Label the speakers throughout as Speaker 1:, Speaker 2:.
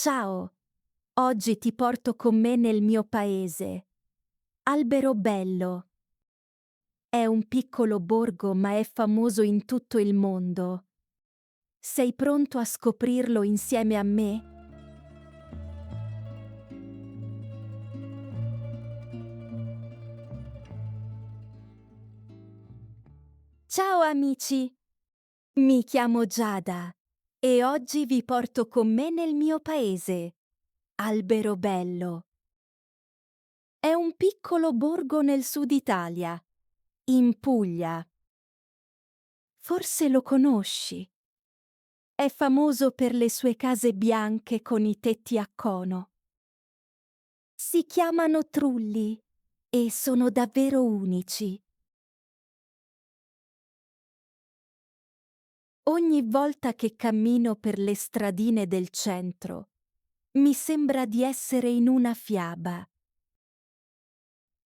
Speaker 1: Ciao, oggi ti porto con me nel mio paese. Alberobello. È un piccolo borgo ma è famoso in tutto il mondo. Sei pronto a scoprirlo insieme a me? Ciao amici, mi chiamo Giada e oggi vi porto con me nel mio paese, Alberobello. È un piccolo borgo nel sud Italia, in Puglia. Forse lo conosci. È famoso per le sue case bianche con i tetti a cono. Si chiamano trulli e sono davvero unici. Ogni volta che cammino per le stradine del centro, mi sembra di essere in una fiaba.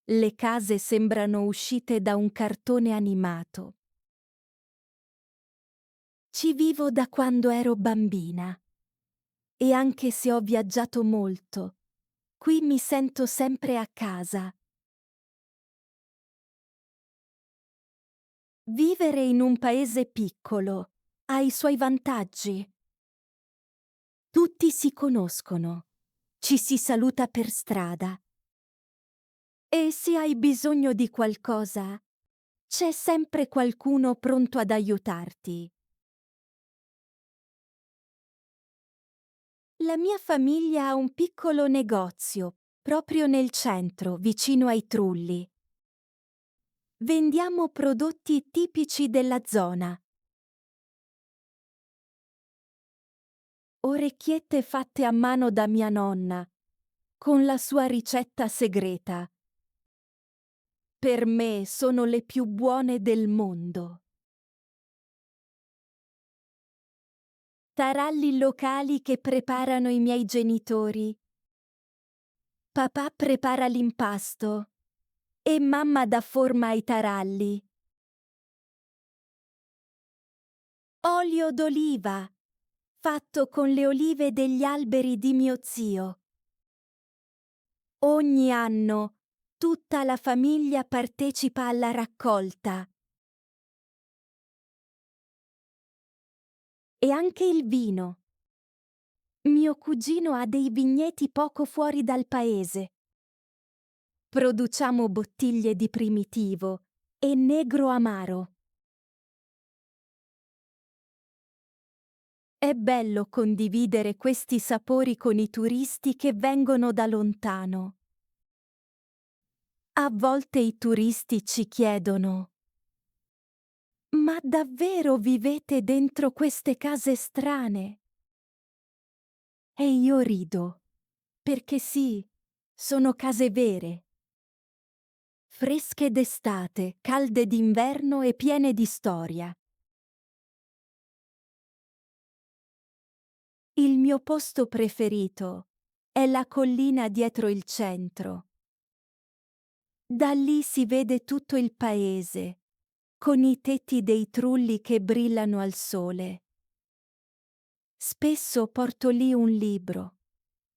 Speaker 1: Le case sembrano uscite da un cartone animato. Ci vivo da quando ero bambina e anche se ho viaggiato molto, qui mi sento sempre a casa. Vivere in un paese piccolo ha i suoi vantaggi. Tutti si conoscono, ci si saluta per strada e se hai bisogno di qualcosa, c'è sempre qualcuno pronto ad aiutarti. La mia famiglia ha un piccolo negozio proprio nel centro, vicino ai trulli. Vendiamo prodotti tipici della zona. Orecchiette fatte a mano da mia nonna, con la sua ricetta segreta. Per me sono le più buone del mondo. Taralli locali che preparano i miei genitori. Papà prepara l'impasto e mamma dà forma ai taralli. Olio d'oliva, fatto con le olive degli alberi di mio zio. Ogni anno tutta la famiglia partecipa alla raccolta. E anche il vino. Mio cugino ha dei vigneti poco fuori dal paese. Produciamo bottiglie di primitivo e negro amaro. È bello condividere questi sapori con i turisti che vengono da lontano. A volte i turisti ci chiedono: Ma davvero vivete dentro queste case strane? E io rido, perché sì, sono case vere. Fresche d'estate, calde d'inverno e piene di storia. Il mio posto preferito è la collina dietro il centro. Da lì si vede tutto il paese, con i tetti dei trulli che brillano al sole. Spesso porto lì un libro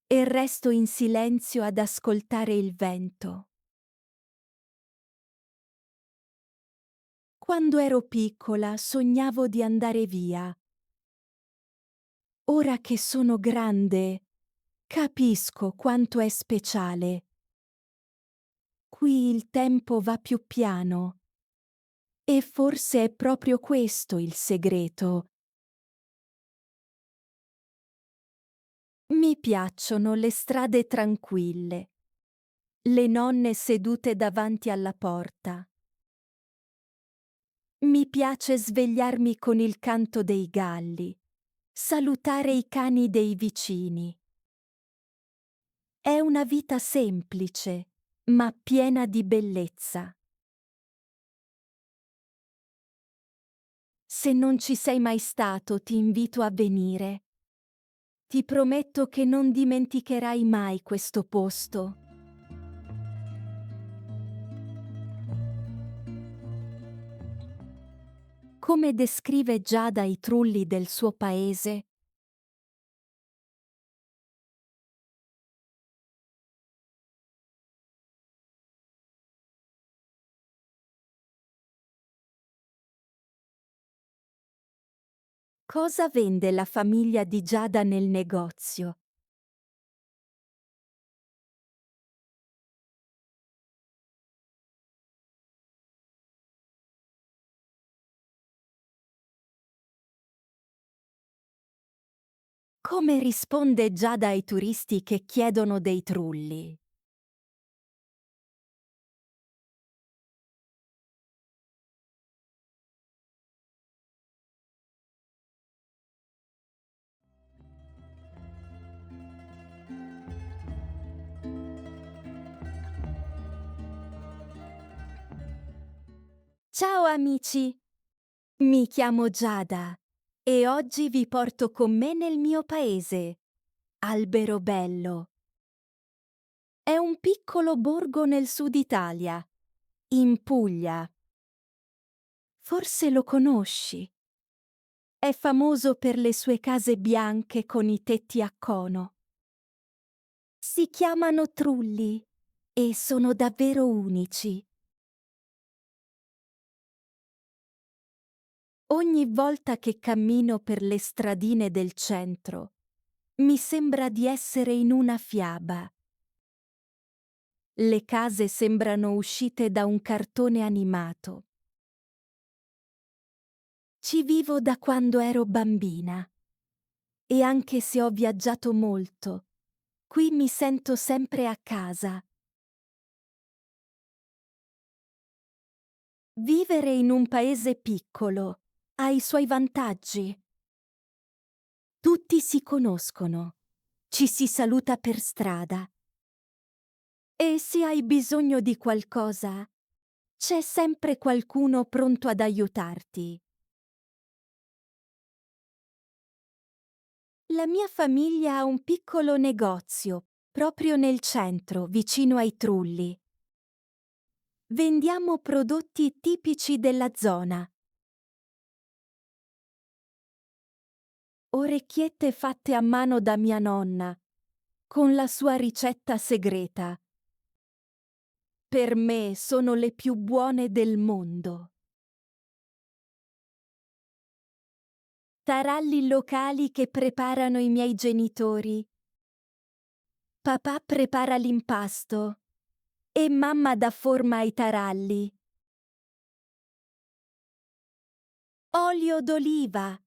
Speaker 1: e resto in silenzio ad ascoltare il vento. Quando ero piccola sognavo di andare via. Ora che sono grande, capisco quanto è speciale. Qui il tempo va più piano e forse è proprio questo il segreto. Mi piacciono le strade tranquille, le nonne sedute davanti alla porta. Mi piace svegliarmi con il canto dei galli, salutare i cani dei vicini. È una vita semplice, ma piena di bellezza. Se non ci sei mai stato, ti invito a venire. Ti prometto che non dimenticherai mai questo posto. Come descrive Giada i trulli del suo paese? Cosa vende la famiglia di Giada nel negozio? Come risponde Giada ai turisti che chiedono dei trulli? Ciao amici, mi chiamo Giada e oggi vi porto con me nel mio paese, Alberobello. È un piccolo borgo nel sud Italia, in Puglia. Forse lo conosci. È famoso per le sue case bianche con i tetti a cono. Si chiamano trulli e sono davvero unici. Ogni volta che cammino per le stradine del centro, mi sembra di essere in una fiaba. Le case sembrano uscite da un cartone animato. Ci vivo da quando ero bambina e anche se ho viaggiato molto, qui mi sento sempre a casa. Vivere in un paese piccolo ha i suoi vantaggi. Tutti si conoscono, ci si saluta per strada e se hai bisogno di qualcosa, c'è sempre qualcuno pronto ad aiutarti. La mia famiglia ha un piccolo negozio proprio nel centro, vicino ai trulli. Vendiamo prodotti tipici della zona. Orecchiette fatte a mano da mia nonna, con la sua ricetta segreta. Per me sono le più buone del mondo. Taralli locali che preparano i miei genitori. Papà prepara l'impasto e mamma dà forma ai taralli. Olio d'oliva,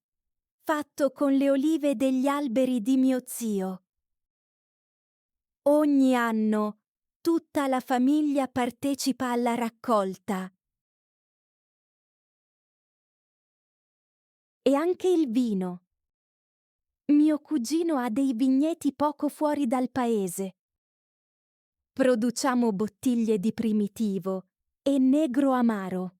Speaker 1: fatto con le olive degli alberi di mio zio. Ogni anno tutta la famiglia partecipa alla raccolta. E anche il vino. Mio cugino ha dei vigneti poco fuori dal paese. Produciamo bottiglie di primitivo e negro amaro.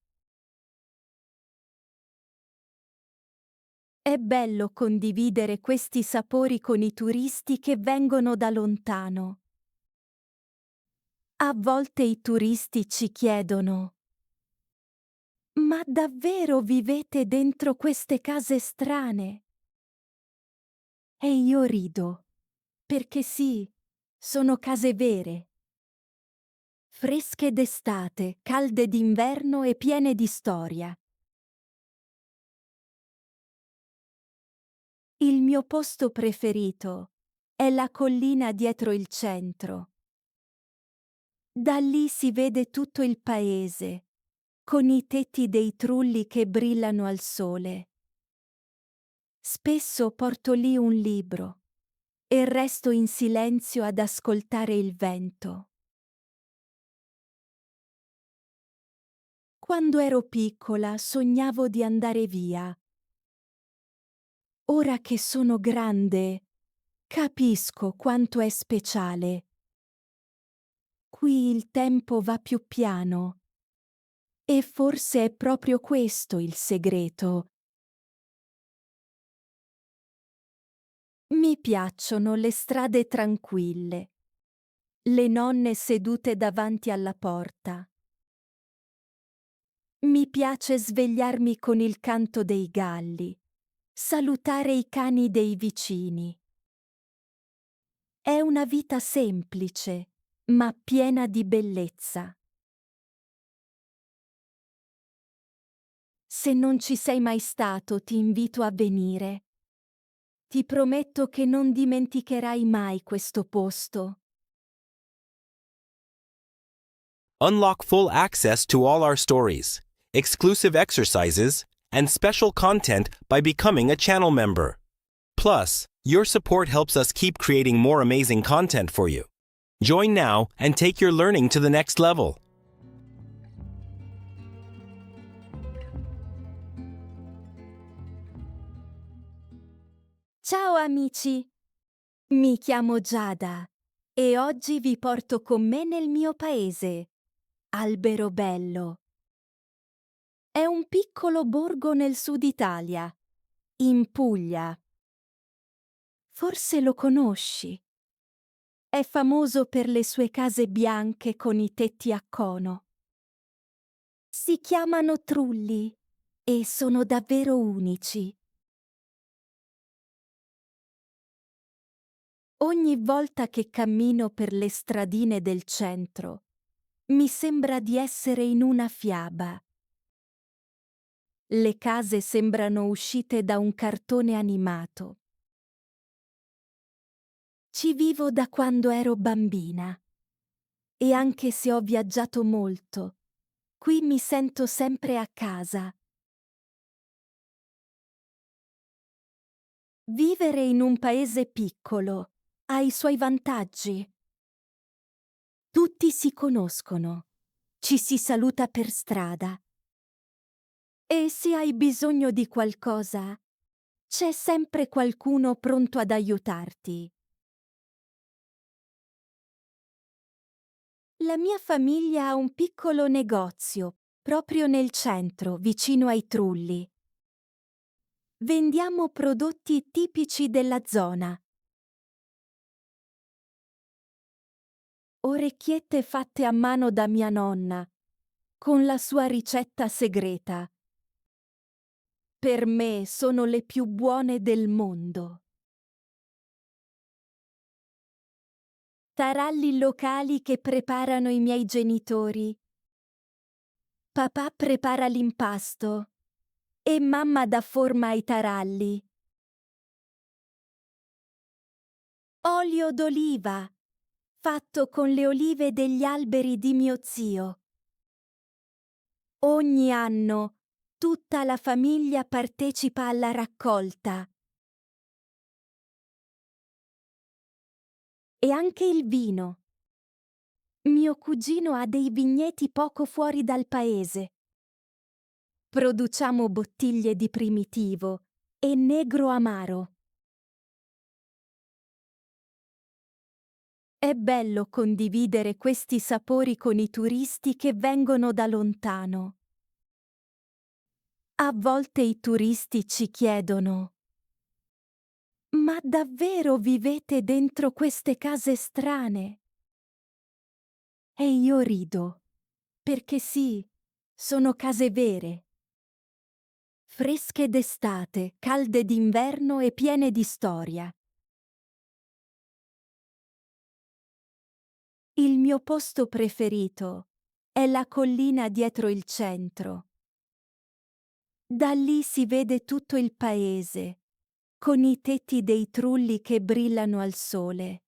Speaker 1: È bello condividere questi sapori con i turisti che vengono da lontano. A volte i turisti ci chiedono: Ma davvero vivete dentro queste case strane? E io rido, perché sì, sono case vere. Fresche d'estate, calde d'inverno e piene di storia. Il mio posto preferito è la collina dietro il centro. Da lì si vede tutto il paese, con i tetti dei trulli che brillano al sole. Spesso porto lì un libro e resto in silenzio ad ascoltare il vento. Quando ero piccola sognavo di andare via. Ora che sono grande, capisco quanto è speciale. Qui il tempo va più piano e forse è proprio questo il segreto. Mi piacciono le strade tranquille, le nonne sedute davanti alla porta. Mi piace svegliarmi con il canto dei galli, salutare i cani dei vicini. È una vita semplice, ma piena di bellezza. Se non ci sei mai stato, ti invito a venire. Ti prometto che non dimenticherai mai questo posto.
Speaker 2: Unlock full access to all our stories, exclusive exercises, and special content by becoming a channel member. Plus, your support helps us keep creating more amazing content for you. Join now and take your learning to the next level.
Speaker 1: Ciao amici! Mi chiamo Giada e oggi vi porto con me nel mio paese, Alberobello. È un piccolo borgo nel sud Italia, in Puglia. Forse lo conosci. È famoso per le sue case bianche con i tetti a cono. Si chiamano trulli e sono davvero unici. Ogni volta che cammino per le stradine del centro, mi sembra di essere in una fiaba. Le case sembrano uscite da un cartone animato. Ci vivo da quando ero bambina e anche se ho viaggiato molto, qui mi sento sempre a casa. Vivere in un paese piccolo ha i suoi vantaggi. Tutti si conoscono, ci si saluta per strada e se hai bisogno di qualcosa, c'è sempre qualcuno pronto ad aiutarti. La mia famiglia ha un piccolo negozio proprio nel centro, vicino ai trulli. Vendiamo prodotti tipici della zona. Orecchiette fatte a mano da mia nonna, con la sua ricetta segreta. Per me sono le più buone del mondo. Taralli locali che preparano i miei genitori. Papà prepara l'impasto e mamma dà forma ai taralli. Olio d'oliva, fatto con le olive degli alberi di mio zio. Ogni anno tutta la famiglia partecipa alla raccolta. E anche il vino. Mio cugino ha dei vigneti poco fuori dal paese. Produciamo bottiglie di primitivo e negro amaro. È bello condividere questi sapori con i turisti che vengono da lontano. A volte i turisti ci chiedono: ma davvero vivete dentro queste case strane? E io rido, perché sì, sono case vere. Fresche d'estate, calde d'inverno e piene di storia. Il mio posto preferito è la collina dietro il centro. Da lì si vede tutto il paese, con i tetti dei trulli che brillano al sole.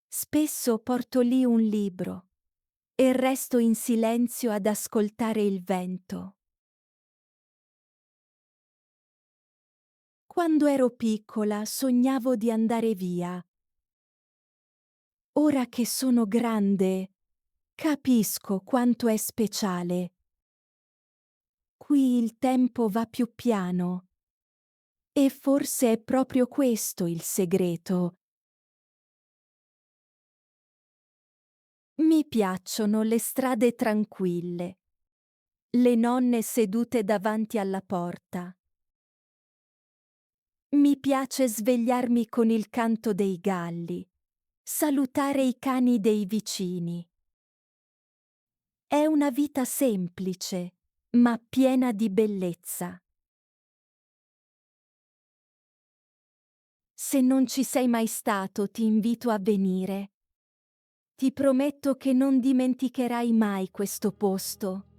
Speaker 1: Spesso porto lì un libro e resto in silenzio ad ascoltare il vento. Quando ero piccola sognavo di andare via. Ora che sono grande, capisco quanto è speciale. Qui il tempo va più piano e forse è proprio questo il segreto. Mi piacciono le strade tranquille, le nonne sedute davanti alla porta. Mi piace svegliarmi con il canto dei galli, salutare i cani dei vicini. È una vita semplice, ma piena di bellezza. Se non ci sei mai stato, ti invito a venire. Ti prometto che non dimenticherai mai questo posto.